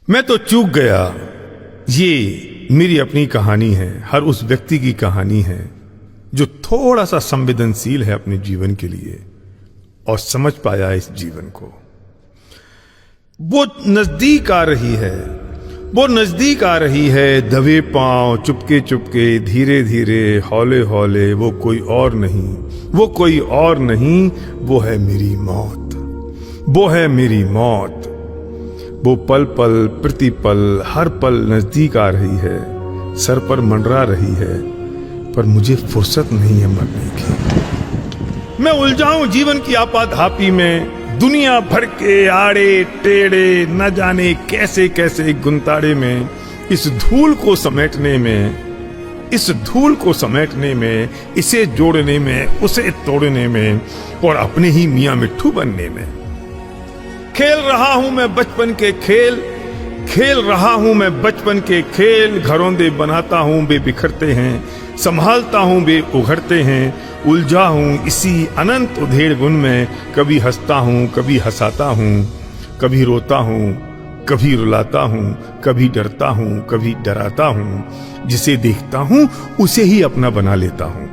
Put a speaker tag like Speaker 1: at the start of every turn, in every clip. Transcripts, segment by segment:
Speaker 1: मैं तो चूक गया। ये मेरी अपनी कहानी है, हर उस व्यक्ति की कहानी है जो थोड़ा सा संवेदनशील है अपने जीवन के लिए और समझ पाया इस जीवन को। वो नजदीक आ रही है, वो नजदीक आ रही है, दबे पांव, चुपके चुपके, धीरे धीरे, हौले हौले। वो कोई और नहीं, वो कोई और नहीं, वो है मेरी मौत, वो है मेरी मौत। वो पल पल प्रतिपल हर पल नजदीक आ रही है, सर पर मंडरा रही है, पर मुझे फुर्सत नहीं है मरने की। मैं उलझाऊं जीवन की आपाधापी में, दुनिया भर के आड़े टेढ़े न जाने कैसे कैसे गुंताड़े में, इस धूल को समेटने में, इस धूल को समेटने में, इसे जोड़ने में, उसे तोड़ने में और अपने ही मियां मिट्ठू बनने में। खेल रहा हूं मैं बचपन के खेल, खेल रहा हूं मैं बचपन के खेल। घरौंदे बनाता हूं वे बिखरते हैं, संभालता हूं वे उघड़ते हैं। उलझा हूं इसी अनंत उधेड़ बुन में, कभी हंसता हूं कभी हंसाता हूं, कभी रोता हूं कभी रुलाता हूं, कभी डरता हूं कभी डराता हूं। जिसे देखता हूं उसे ही अपना बना लेता हूं।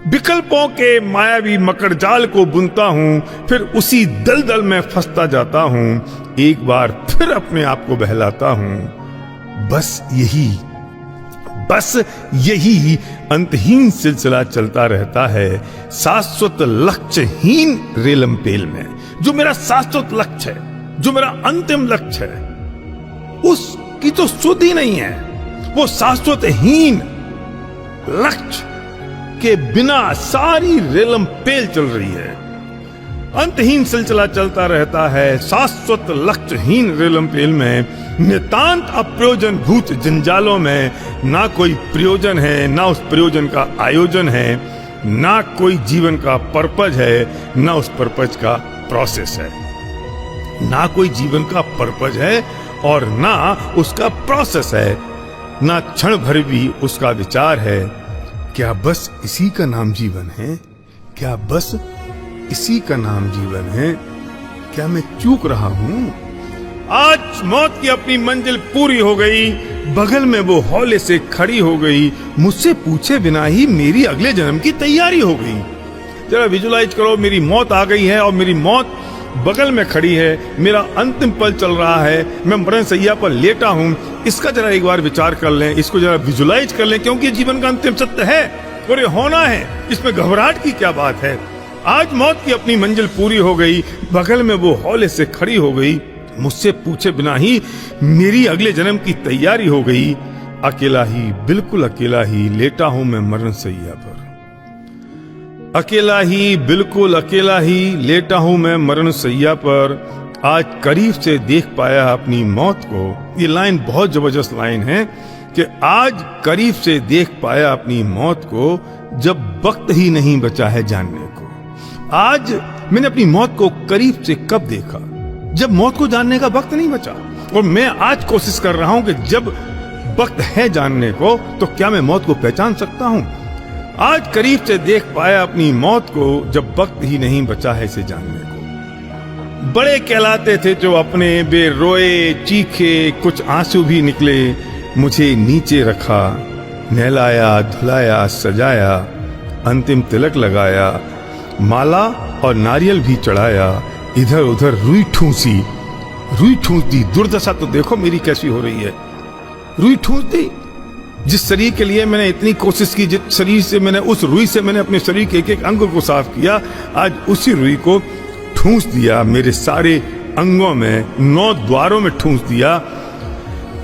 Speaker 1: विकल्पों के मायावी मकर जाल को बुनता हूं, फिर उसी दलदल में फंसता जाता हूं। एक बार फिर अपने आप को बहलाता हूं। बस यही अंतहीन सिलसिला चलता रहता है, शाश्वत लक्ष्यहीन रेलम पेल में। जो मेरा शाश्वत लक्ष्य है, जो मेरा अंतिम लक्ष्य है, उसकी तो सुध ही नहीं है। वो शाश्वतहीन लक्ष्य के बिना सारी रेलम पेल चल रही है। अंतहीन सिलसिला चलता रहता है, शाश्वत लक्ष्यहीन रेलम पेल में, नितांत अप्रयोजन भूत जंजालों में। ना कोई प्रयोजन है, ना उस प्रयोजन का आयोजन है, ना कोई जीवन का पर्पज है, ना उस पर्पज का प्रोसेस है। ना कोई जीवन का पर्पज है और ना उसका प्रोसेस है, ना क्षण भर भी उसका विचार है। क्या बस इसी का नाम जीवन है? क्या बस इसी का नाम जीवन है? क्या मैं चूक रहा हूं? आज मौत की अपनी मंजिल पूरी हो गई, बगल में वो हौले से खड़ी हो गई, मुझसे पूछे बिना ही मेरी अगले जन्म की तैयारी हो गई। जरा विजुलाइज करो, मेरी मौत आ गई है और मेरी मौत बगल में खड़ी है, मेरा अंतिम पल चल रहा है, मैं मरण सैया पर लेटा हूं। इसका जरा एक बार विचार कर लें, इसको जरा विजुलाइज कर लें, क्योंकि जीवन का अंतिम सत्य है और ये होना है। इसमें घबराहट की क्या बात है? आज मौत की अपनी मंजिल पूरी हो गई, बगल में वो हौले से खड़ी हो गई, मुझसे पूछे बिना ही मेरी अगले जन्म की तैयारी हो गई। अकेला ही, बिल्कुल अकेला ही लेटा हूं मैं मरण सैया पर। अकेला ही, बिल्कुल अकेला ही लेटा हूं मैं मरण सैया पर। आज करीब से देख पाया अपनी मौत को। ये लाइन बहुत जबरदस्त लाइन है कि आज करीब से देख पाया अपनी मौत को, जब वक्त ही नहीं बचा है जानने को। आज मैंने अपनी मौत को करीब से कब देखा? जब मौत को जानने का वक्त नहीं बचा। और मैं आज कोशिश कर रहा हूं कि जब वक्त है जानने को, तो क्या मैं मौत को पहचान सकता हूं? आज करीब से देख पाया अपनी मौत को, जब वक्त ही नहीं बचा है इसे जानने को। बड़े कहलाते थे जो अपने, वे रोए चीखे, कुछ आंसू भी निकले, मुझे नीचे रखा, नहलाया धुलाया सजाया, अंतिम तिलक लगाया, माला और नारियल भी चढ़ाया, इधर उधर रुई ठूंस दी। दुर्दशा तो देखो मेरी कैसी हो रही है। रुई ठूंस दी। जिस शरीर के लिए मैंने इतनी कोशिश की, जिस शरीर से मैंने, उस रुई से मैंने अपने शरीर के एक एक अंग को साफ किया, आज उसी रुई को ठूंस दिया मेरे सारे अंगों में, 9 द्वारों में ठूंस दिया।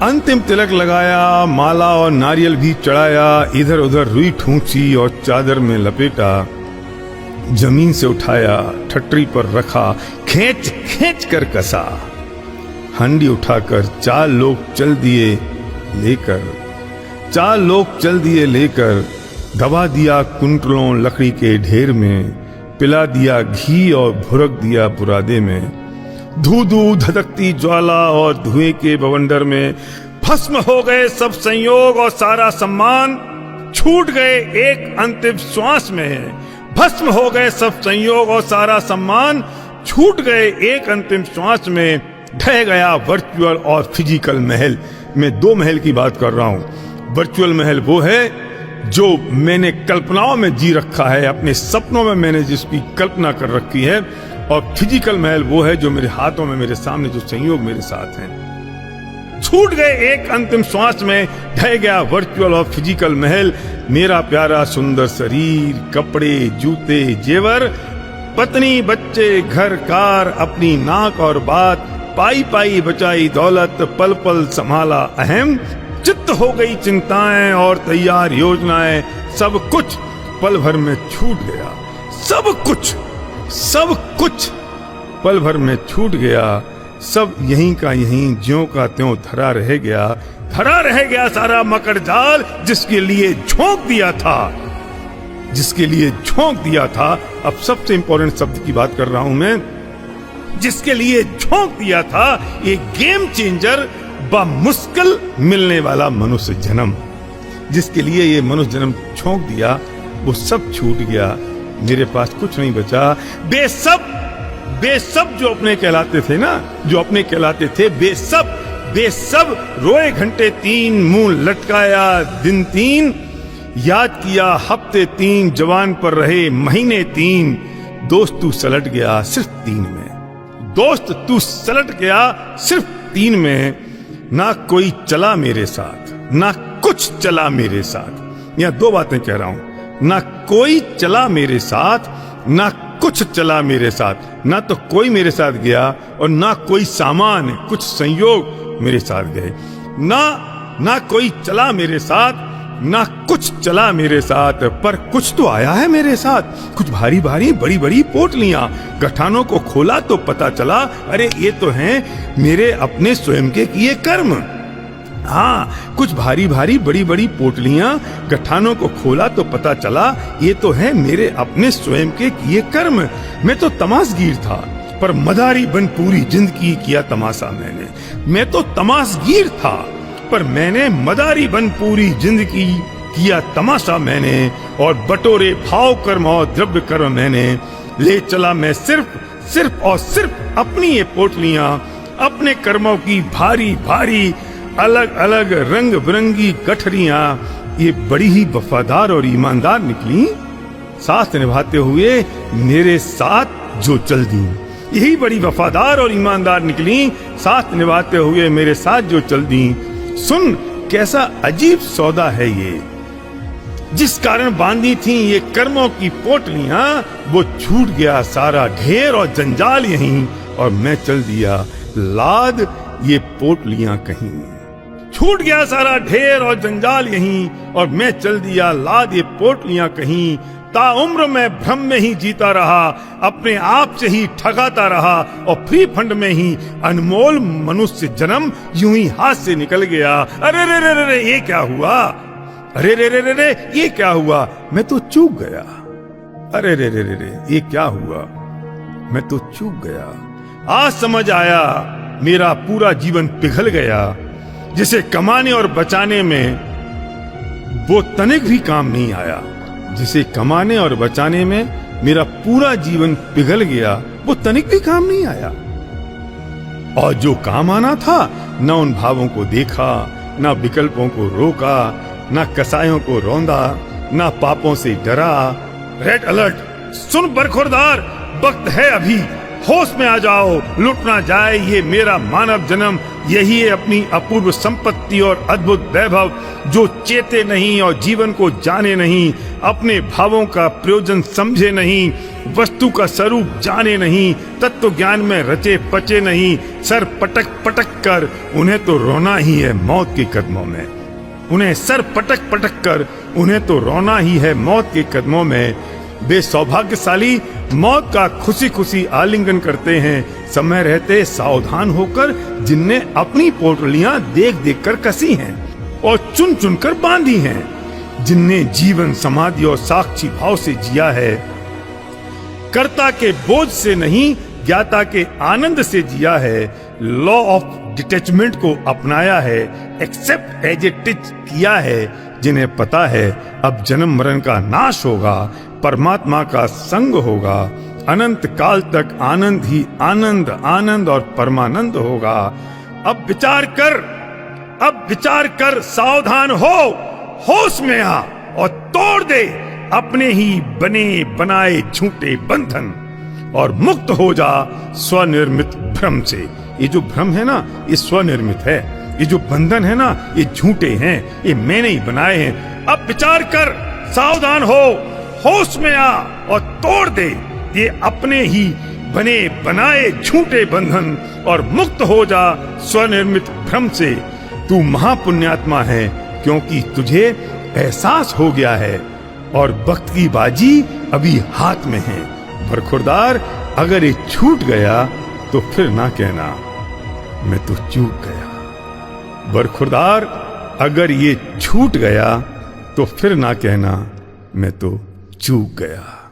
Speaker 1: अंतिम तिलक लगाया, माला और नारियल भी चढ़ाया, इधर उधर रुई ठूंसी और चादर में लपेटा, जमीन से उठाया, ठट्टी पर रखा, खींच खींच कर कसा, हंडी उठाकर 4 लोग चल दिए लेकर, दबा दिया कुंटलों लकड़ी के ढेर में, पिला दिया घी और भुरक दिया बुरादे में। धू धू धधकती ज्वाला और धुएं के बवंडर में भस्म हो गए सब संयोग और सारा सम्मान, छूट गए एक अंतिम श्वास में। भस्म हो गए सब संयोग और सारा सम्मान, छूट गए एक अंतिम श्वास में। ढह गया वर्चुअल और फिजिकल महल। मैं दो महल की बात कर रहा हूं। वर्चुअल महल वो है जो मैंने कल्पनाओं में जी रखा है, अपने सपनों में मैंने जिसकी कल्पना कर रखी है, और फिजिकल महल वो है जो मेरे हाथों में, मेरे सामने, जो संयोग मेरे साथ हैं। छूट गए एक अंतिम श्वास में, ढह गया वर्चुअल और फिजिकल महल। मेरा प्यारा सुंदर शरीर, कपड़े, जूते, जेवर, पत्नी, बच्चे, घर, कार, अपनी नाक और बात, पाई पाई बचाई दौलत, पल पल संभाला अहम, चित्त हो गई चिंताएं और तैयार योजनाएं, सब कुछ पल भर में छूट गया। सब कुछ पल भर में छूट गया। सब यहीं का यहीं, ज्यों का त्यों धरा रह गया सारा मकर जाल जिसके लिए झोंक दिया था। अब सबसे इंपॉर्टेंट शब्द की बात कर रहा हूं मैं, जिसके लिए झोंक दिया था, एक गेम चेंजर, मुश्किल मिलने वाला मनुष्य जन्म, जिसके लिए ये मनुष्य जन्म झोंक दिया, वो सब छूट गया। मेरे पास कुछ नहीं बचा। बेसब जो अपने कहलाते थे ना, बेसब रोए घंटे 3, मुंह लटकाया दिन 3, याद किया हफ्ते 3, जवान पर रहे महीने 3, दोस्त तू सलट गया सिर्फ 3 में। ना कोई चला मेरे साथ, ना कुछ चला मेरे साथ। यहां दो बातें कह रहा हूं, ना कोई चला मेरे साथ, ना कुछ चला मेरे साथ। ना तो कोई मेरे साथ गया और ना कोई सामान, कुछ संयोग मेरे साथ गए। ना कोई चला मेरे साथ, ना कुछ चला मेरे साथ, पर कुछ तो आया है मेरे साथ। कुछ भारी भारी बड़ी बड़ी पोटलियां, गठानों को खोला तो पता चला, अरे ये तो हैं मेरे अपने स्वयं के किए कर्म। हाँ, कुछ भारी भारी बड़ी बड़ी पोटलियां, गठानों को खोला तो पता चला, ये तो है मेरे अपने स्वयं के किए कर्म। मैं तो तमाशगीर था, पर मदारी बन पूरी जिंदगी किया तमाशा मैंने। मैं तो तमाशगीर था, पर मैंने मदारी बन पूरी जिंदगी किया तमाशा मैंने। और बटोरे भाव कर्म और द्रव्य कर्म मैंने। ले चला मैं सिर्फ और सिर्फ अपनी ये पोटलियां, अपने कर्मों की भारी भारी अलग अलग रंग बिरंगी गठरियां। ये बड़ी ही वफादार और ईमानदार निकली, साथ निभाते हुए मेरे साथ जो चल दी। यही बड़ी वफादार और ईमानदार निकली, साथ निभाते हुए मेरे साथ जो चल दी। सुन कैसा अजीब सौदा है ये, जिस कारण बांधी थी ये कर्मों की पोटलियां, वो छूट गया सारा ढेर और जंजाल यहीं, और मैं चल दिया लाद ये पोटलियां कहीं। छूट गया सारा ढेर और जंजाल यहीं, और मैं चल दिया लाद ये पोटलियां कहीं। ताउम्र मैं भ्रम में ही जीता रहा, अपने आप से ही ठगाता रहा, और फ्री फंड में ही अनमोल मनुष्य जन्म यूं ही हाथ से निकल गया। अरे रे रे रे ये क्या हुआ, अरे रे रे रे ये क्या हुआ, मैं तो चूक गया। अरे रे रे रे ये क्या हुआ, मैं तो चूक गया। आज समझ आया मेरा पूरा जीवन पिघल गया, जिसे कमाने और बचाने में वो तनिक भी काम नहीं आया। जिसे कमाने और बचाने में मेरा पूरा जीवन पिघल गया, वो तनिक भी काम नहीं आया। और जो काम आना था, न उन भावों को देखा, न विकल्पों को रोका, न कसायों को रौंदा, न पापों से डरा। रेड अलर्ट, सुन बरखुरदार, वक्त है अभी, होश में आ जाओ, लुट ना जाए ये मेरा मानव जन्म। यही है अपनी अपूर्व संपत्ति और अद्भुत वैभव, जो चेते नहीं और जीवन को जाने नहीं, अपने भावों का प्रयोजन समझे नहीं, वस्तु का स्वरूप जाने नहीं, तत्व ज्ञान में रचे पचे नहीं। सर पटक पटक कर उन्हें तो रोना ही है मौत के कदमों में। उन्हें सर पटक पटक कर उन्हें तो रोना ही है मौत के कदमों में। वे सौभाग्यशाली मौत का खुशी खुशी आलिंगन करते हैं, समय रहते सावधान होकर, जिनने अपनी पोटलियां देख देख कर कसी हैं और चुन चुन कर बांधी हैं, जिनने जीवन समाधि और साक्षी भाव से जिया है, कर्ता के बोझ से नहीं ज्ञाता के आनंद से जिया है, लॉ ऑफ डिटैचमेंट को अपनाया है, एक्सेप्ट एज इट इज किया है, जिन्हें पता है अब जन्म मरण का नाश होगा, परमात्मा का संग होगा, अनंत काल तक आनंद ही आनंद, आनंद और परमानंद होगा। अब विचार कर, सावधान हो, होश में आ और तोड़ दे अपने ही बने बनाए झूठे बंधन और मुक्त हो जा स्वनिर्मित भ्रम से। ये जो भ्रम है ना, ये स्वनिर्मित है। ये जो बंधन है ना, ये झूठे हैं, ये मैंने ही बनाए हैं। अब विचार कर, सावधान हो, होश में आ और तोड़ दे ये अपने ही बने बनाए झूठे बंधन और मुक्त हो जा स्वनिर्मित भ्रम से। तू महापुण्यात्मा है क्योंकि तुझे एहसास हो गया है और वक्त की बाजी अभी हाथ में है। बरखुरदार, अगर ये छूट गया तो फिर ना कहना मैं तो चूक गया। बरखुरदार, अगर ये छूट गया तो फिर ना कहना मैं तो चूक गया।